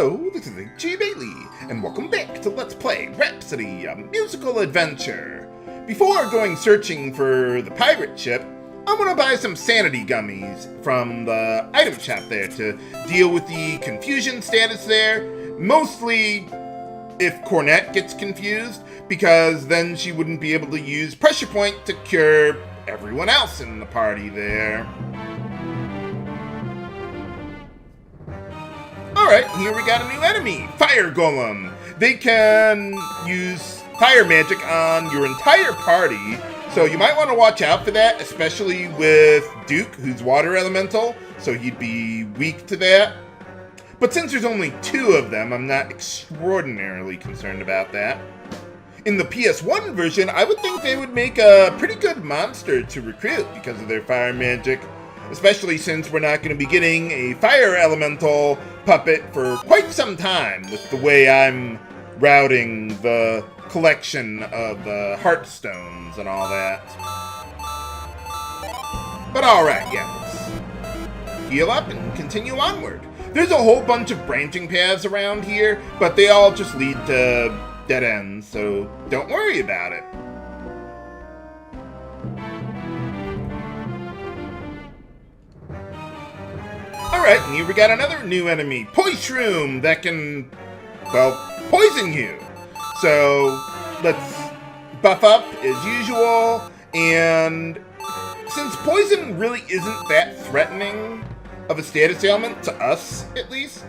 Hello, this is H.G. Bailey, and welcome back to Let's Play Rhapsody, a musical adventure. Before going searching for the pirate ship, I want to buy some sanity gummies from the item shop there to deal with the confusion status there. Mostly if Cornet gets confused, because then she wouldn't be able to use Pressure Point to cure everyone else in the party there. Alright, here we got a new enemy, Fire Golem. They can use fire magic on your entire party, so you might want to watch out for that, especially with Duke, who's water elemental, so he'd be weak to that. But since there's only 2 of them, I'm not extraordinarily concerned about that. In the PS1 version, I would think they would make a pretty good monster to recruit because of their fire magic, especially since we're not going to be getting a fire elemental puppet for quite some time with the way I'm routing the collection of the Heartstones and all that. But alright, yeah, let's heal up and continue onward. There's a whole bunch of branching paths around here, but they all just lead to dead ends, so don't worry about it. Alright, and here we got another new enemy, Poishroom, that can, well, poison you. So, let's buff up as usual, and since poison really isn't that threatening of a status ailment, to us at least,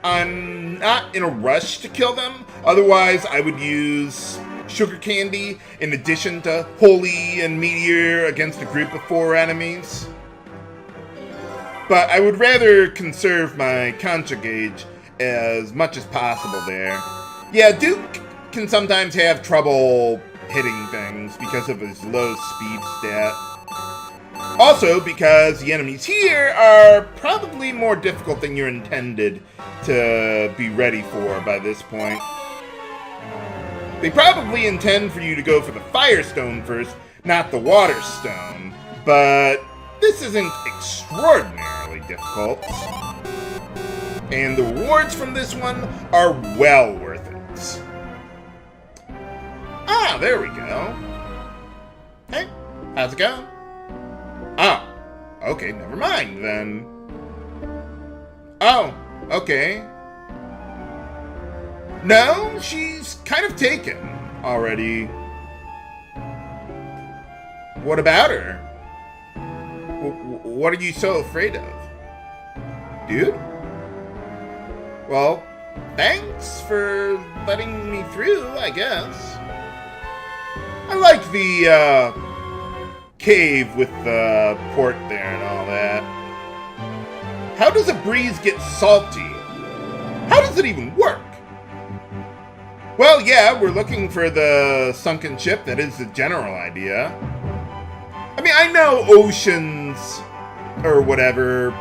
I'm not in a rush to kill them. Otherwise, I would use Sugar Candy in addition to Holy and Meteor against a group of 4 enemies. But I would rather conserve my Contra gauge as much as possible there. Yeah, Duke can sometimes have trouble hitting things because of his low speed stat. Also, because the enemies here are probably more difficult than you're intended to be ready for by this point. They probably intend for you to go for the Firestone first, not the Waterstone, but this isn't extraordinarily difficult. And the rewards from this one are well worth it. Ah, there we go. Hey, how's it going? Oh, okay, never mind then. Oh, okay. No, she's kind of taken already. What about her? What are you so afraid of? Dude? Well, thanks for letting me through, I guess. I like the, cave with the port there and all that. How does a breeze get salty? How does it even work? Well, yeah, we're looking for the sunken ship. That is the general idea. I mean, I know oceans or whatever,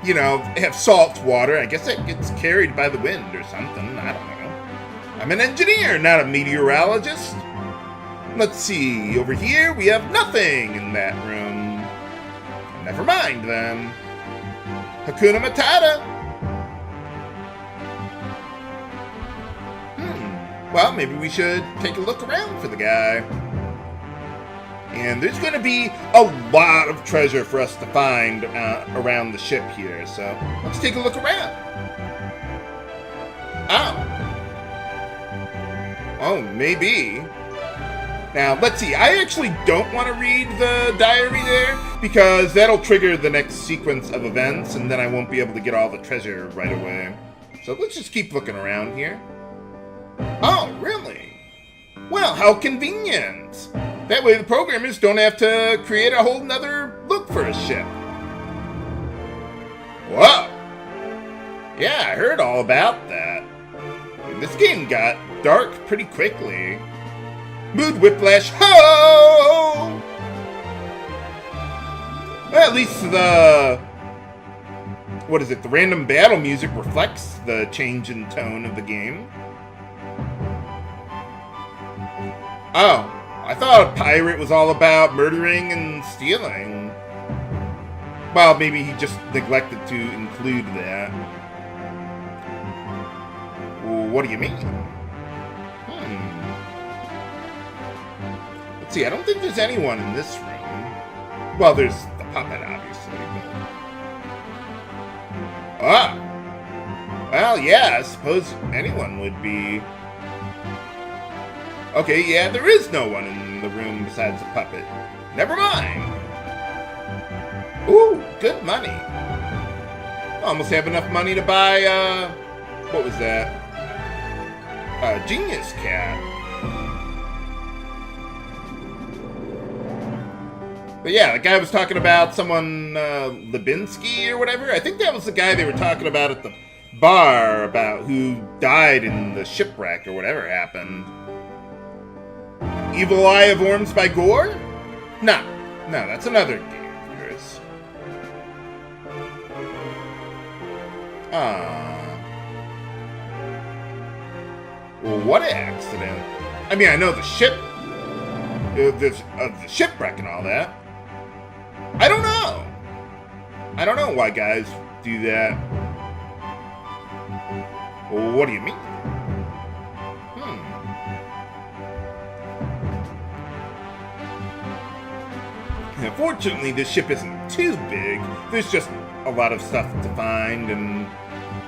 you know, have salt water. I guess it gets carried by the wind or something. I don't know. I'm an engineer, not a meteorologist. Let's see, over here we have nothing in that room. Never mind then. Hakuna Matata. Well, maybe we should take a look around for the guy. And there's going to be a lot of treasure for us to find around the ship here, so let's take a look around. Oh, maybe. Now, let's see, I actually don't want to read the diary there, because that'll trigger the next sequence of events, and then I won't be able to get all the treasure right away. So let's just keep looking around here. Oh, really? Well, how convenient! That way the programmers don't have to create a whole nother look for a ship. Whoa! Yeah, I heard all about that. This game got dark pretty quickly. Mood whiplash, ho! Well, at least the... what is it? The random battle music reflects the change in tone of the game. Oh, I thought a pirate was all about murdering and stealing. Well, maybe he just neglected to include that. What do you mean? Let's see, I don't think there's anyone in this room. Well, there's the puppet, obviously, but... Ah! Well, yeah, I suppose anyone would be... Okay, yeah, there is no one in the room besides the puppet. Never mind! Ooh, good money. Almost have enough money to buy, what was that? Genius Cat. But yeah, the guy was talking about someone, Lebinsky or whatever. I think that was the guy they were talking about at the bar, about who died in the shipwreck or whatever happened. Evil Eye of Worms by Gore? No, that's another game of yours. Well, what accident? I mean, I know the ship, the shipwreck and all that. I don't know. I don't know why guys do that. Well, what do you mean? Fortunately, this ship isn't too big. There's just a lot of stuff to find and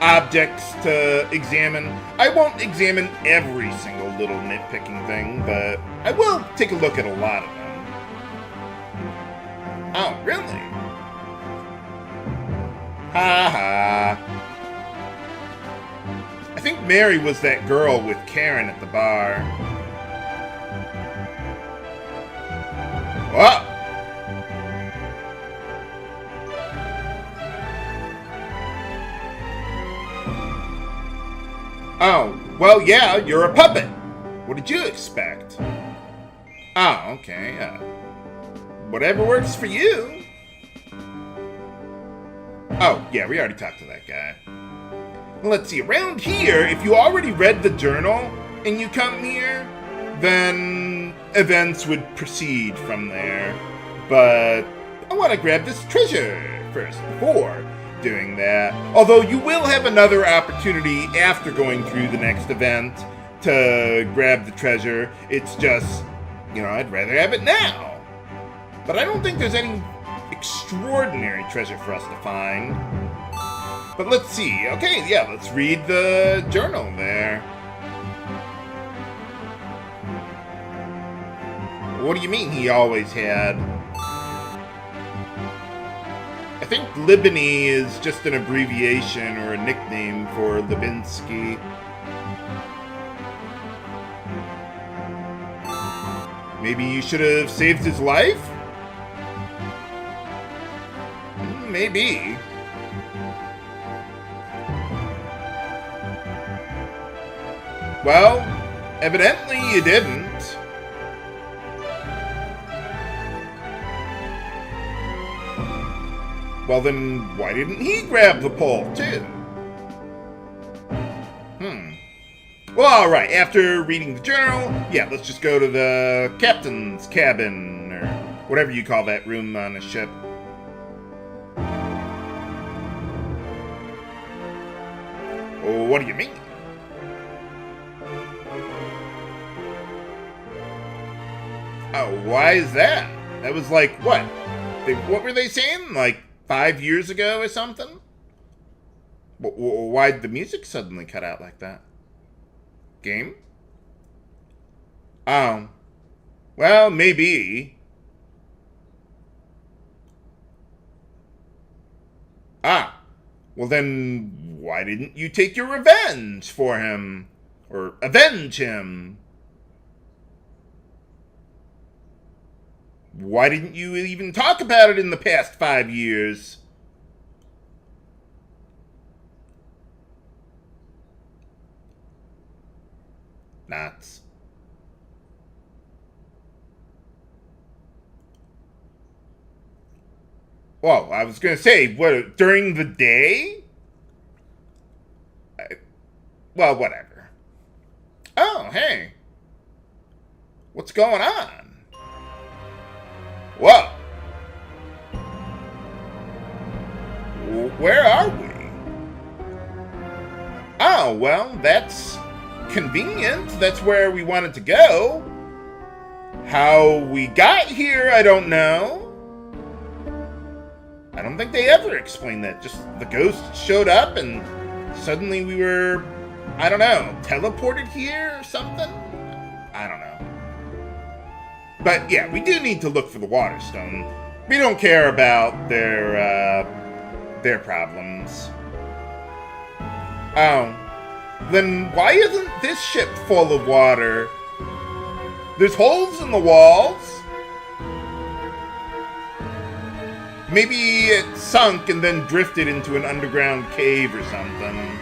objects to examine. I won't examine every single little nitpicking thing, but I will take a look at a lot of them. Oh, really? Ha ha. I think Mary was that girl with Karen at the bar. Whoa! Oh, well, yeah, you're a puppet. What did you expect? Oh, okay, whatever works for you. Oh, yeah, we already talked to that guy. Well, let's see, around here, if you already read the journal and you come here, then events would proceed from there. But I want to grab this treasure first before doing that. Although you will have another opportunity after going through the next event to grab the treasure. It's just, I'd rather have it now. But I don't think there's any extraordinary treasure for us to find. But let's see. Okay, yeah, let's read the journal there. What do you mean he always had? I think Libany is just an abbreviation or a nickname for Lebinsky. Maybe you should have saved his life? Maybe. Well, evidently you didn't. Well, then why didn't he grab the pole, too? Well, alright, after reading the journal, yeah, let's just go to the captain's cabin, or whatever you call that room on a ship. Oh, what do you mean? Oh, why is that? That was like, what? What were they saying? Like 5 years ago or something? Why'd the music suddenly cut out like that? Game? Oh. Well, maybe. Ah. Well then, why didn't you take your revenge for him? Or avenge him? Why didn't you even talk about it in the past 5 years? Nuts. Well, I was going to say, what, during the day? Well, whatever. Oh, hey. What's going on? Whoa. Where are we? Oh, well, that's convenient. That's where we wanted to go. How we got here, I don't know. I don't think they ever explained that. Just the ghost showed up and suddenly we were, I don't know, teleported here or something? I don't know. But yeah, we do need to look for the Waterstone. We don't care about their problems. Oh. Then why isn't this ship full of water? There's holes in the walls. Maybe it sunk and then drifted into an underground cave or something.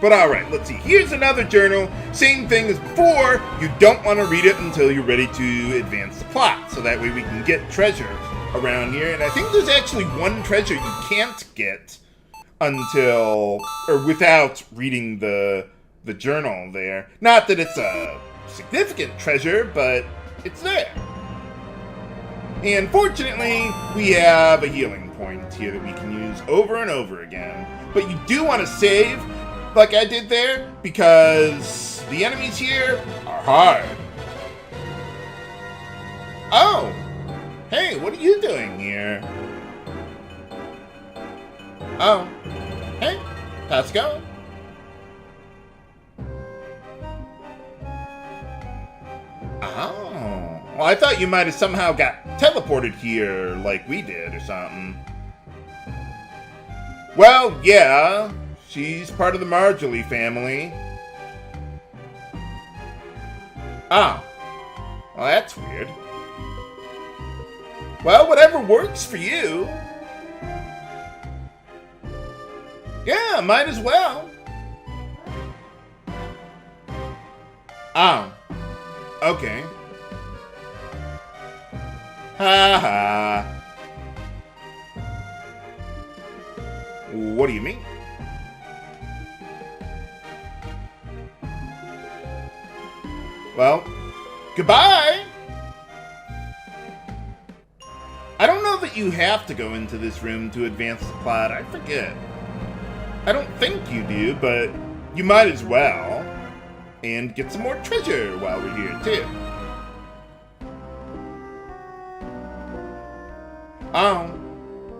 But alright, let's see. Here's another journal. Same thing as before. You don't want to read it until you're ready to advance the plot. So that way we can get treasure around here. And I think there's actually one treasure you can't get until, or without reading the journal there. Not that it's a significant treasure, but it's there. And fortunately, we have a healing point here that we can use over and over again. But you do want to save, like I did there, because the enemies here are hard. Oh! Hey, what are you doing here? Oh. Hey, how's it going? Oh. Well, I thought you might have somehow got teleported here like we did or something. Well, yeah. She's part of the Marjorie family. Oh. Well, that's weird. Well, whatever works for you. Yeah, might as well. Oh. Okay. Ha ha. What do you mean? Well, goodbye! I don't know that you have to go into this room to advance the plot. I forget. I don't think you do, but you might as well. And get some more treasure while we're here, too.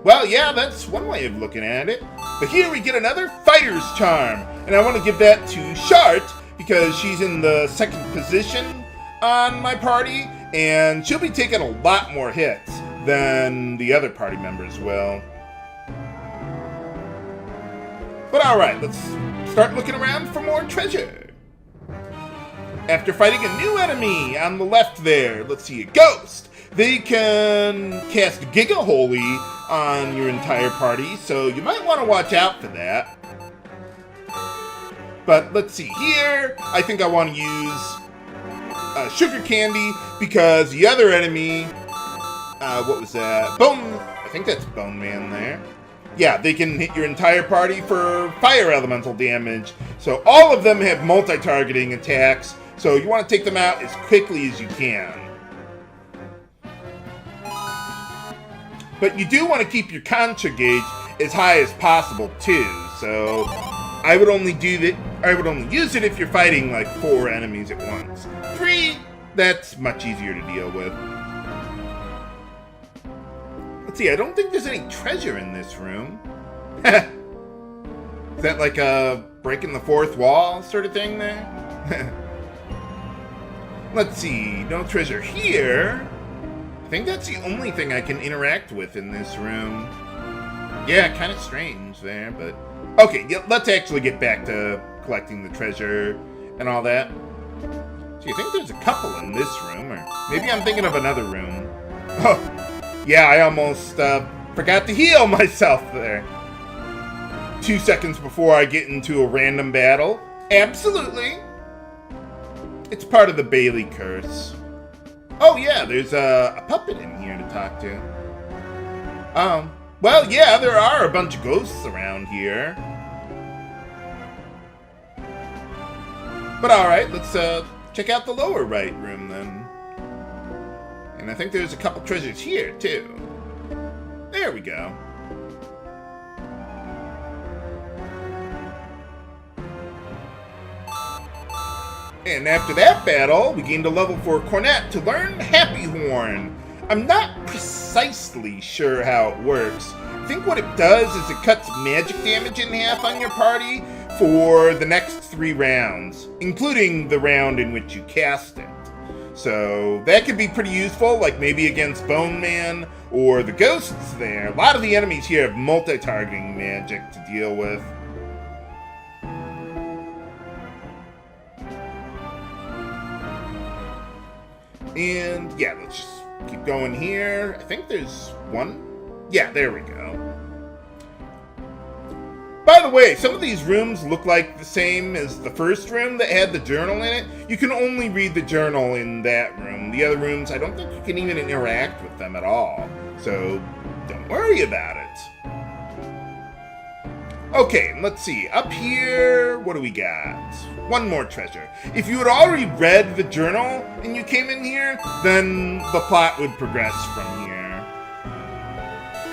Well, yeah, that's one way of looking at it. But here we get another fighter's charm. And I want to give that to Shart, because she's in the second position on my party, and she'll be taking a lot more hits than the other party members will. But alright, let's start looking around for more treasure. After fighting a new enemy on the left there, let's see, a ghost. They can cast Giga Holy on your entire party, so you might want to watch out for that. But let's see here. I think I want to use Sugar Candy because the other enemy, what was that? I think that's Bone Man there. Yeah, they can hit your entire party for fire elemental damage. So all of them have multi-targeting attacks, so you want to take them out as quickly as you can. But you do want to keep your contra gauge as high as possible too, so I would only use it if you're fighting like 4 enemies at once. 3, that's much easier to deal with. Let's see, I don't think there's any treasure in this room. Is that like a breaking the fourth wall sort of thing there? Let's see, no treasure here. I think that's the only thing I can interact with in this room. Yeah, kind of strange there, but... Okay, yeah, let's actually get back to collecting the treasure and all that. So you think there's a couple in this room, or maybe I'm thinking of another room. Oh, yeah, I almost forgot to heal myself there. 2 seconds before I get into a random battle. Absolutely. It's part of the Bailey curse. Oh yeah, there's a puppet in here to talk to. Well, yeah, there are a bunch of ghosts around here. But alright, let's check out the lower right room then. And I think there's a couple treasures here, too. There we go. And after that battle, we gained a level for Cornet to learn Happy Horn. I'm not precisely sure how it works. I think what it does is it cuts magic damage in half on your party for the next 3 rounds, including the round in which you cast it. So that could be pretty useful, like maybe against Bone Man or the ghosts there. A lot of the enemies here have multi-targeting magic to deal with. And yeah, let's just keep going here. I think there's one. Yeah, there we go. By the way, some of these rooms look like the same as the first room that had the journal in it. You can only read the journal in that room. The other rooms, I don't think you can even interact with them at all. So don't worry about it. Okay, let's see. Up here, what do we got? One more treasure. If you had already read the journal and you came in here, then the plot would progress from here.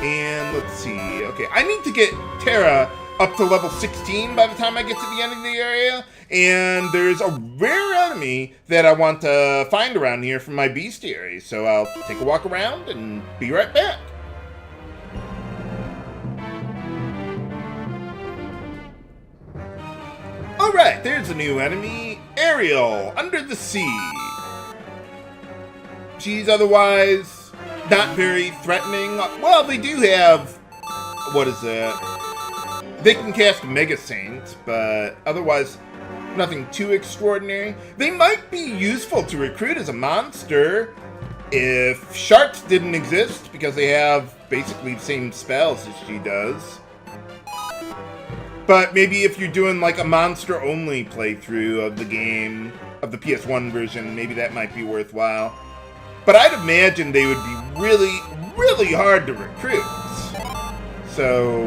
And let's see. Okay, I need to get Terra up to level 16 by the time I get to the end of the area. And there's a rare enemy that I want to find around here from my bestiary. So I'll take a walk around and be right back. Alright, there's a new enemy, Ariel, under the sea. She's otherwise not very threatening. Well, they do have, what is it? They can cast Mega Saint, but otherwise nothing too extraordinary. They might be useful to recruit as a monster if sharks didn't exist, because they have basically the same spells as she does. But maybe if you're doing like a monster-only playthrough of the game, of the PS1 version, maybe that might be worthwhile. But I'd imagine they would be really, really hard to recruit. So,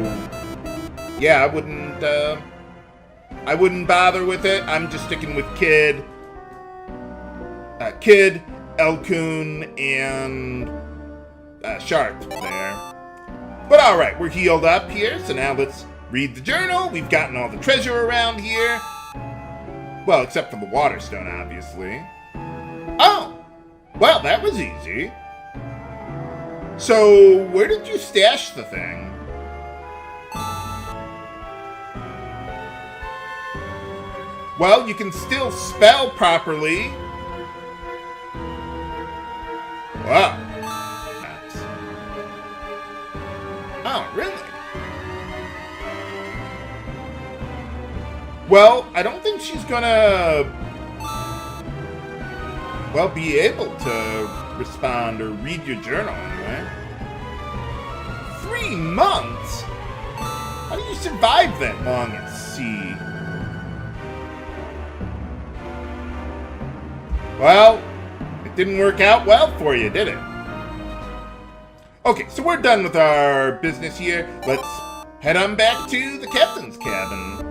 yeah, I wouldn't bother with it. I'm just sticking with Kid, Elkun, and Shark there. But alright, we're healed up here, so now let's read the journal. We've gotten all the treasure around here. Well, except for the Waterstone, obviously. Oh! Well, that was easy. So, where did you stash the thing? Well, you can still spell properly. Wow. Nuts. Oh, really? Well, I don't think she's gonna, well, be able to respond or read your journal anyway. 3 months? How do you survive that long at sea? Well, it didn't work out well for you, did it? Okay, so we're done with our business here. Let's head on back to the captain's cabin.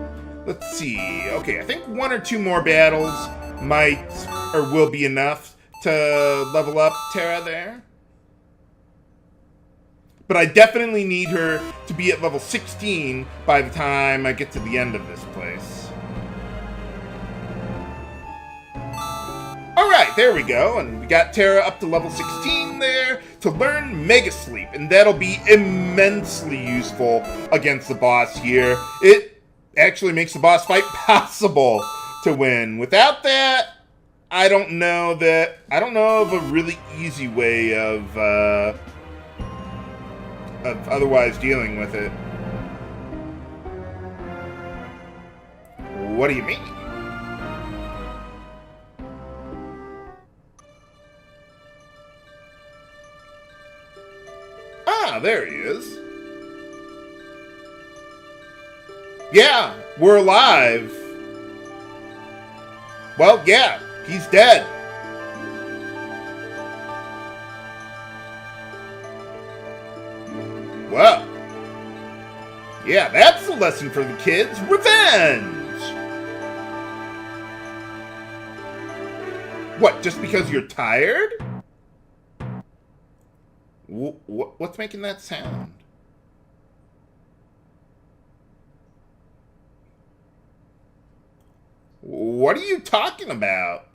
Let's see. Okay, I think 1 or 2 more battles might or will be enough to level up Terra there. But I definitely need her to be at level 16 by the time I get to the end of this place. Alright, there we go. And we got Terra up to level 16 there to learn Mega Sleep. And that'll be immensely useful against the boss here. It actually makes the boss fight possible to win. Without that, I don't know of a really easy way of otherwise dealing with it. What do you mean? Ah, there he is. Yeah, we're alive. Well, yeah, he's dead. Well, yeah, that's the lesson for the kids. Revenge! What, just because you're tired? What's making that sound? What are you talking about?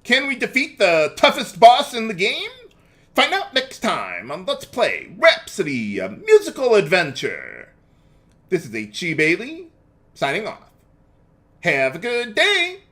Can we defeat the toughest boss in the game? Find out next time on Let's Play Rhapsody, a musical adventure. This is H.C. Bailey, signing off. Have a good day!